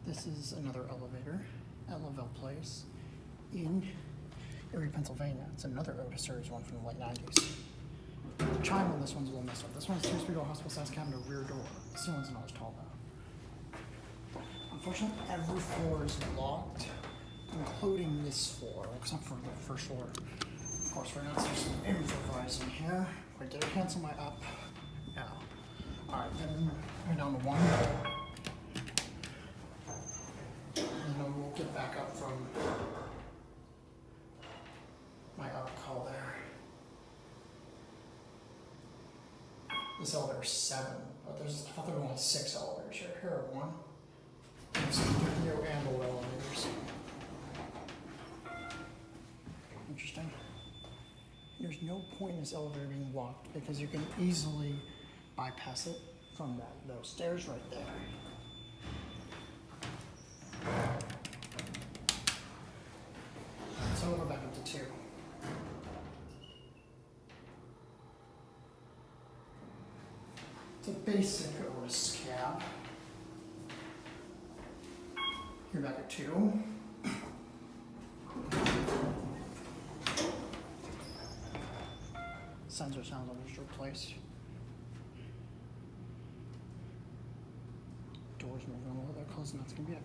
This is another elevator at Lovell Place in Erie, Pennsylvania. It's another Otis series one from the late 90s. The chime on this one's a little messed up. This one's 2-speed door, hospital size cabinet, rear door. The ceiling's not as tall though. Unfortunately, every floor is locked, including this floor, except for the first floor. Of course, we're gonna do some improvising here. Wait, did I cancel my up? No. Alright, then we're down to one. And then we'll get back up from my up call there. This elevator's 7, but I thought there were only 6 elevators here. Here are 1. There's new and old elevators. Interesting. There's no point in this elevator being locked because you can easily bypass it from those stairs right there. So we'll go back up to 2. It's a basic Otis cab. You're back at 2. Sensor sound levels replaced. Doors moving a little bit close, and that's gonna be it.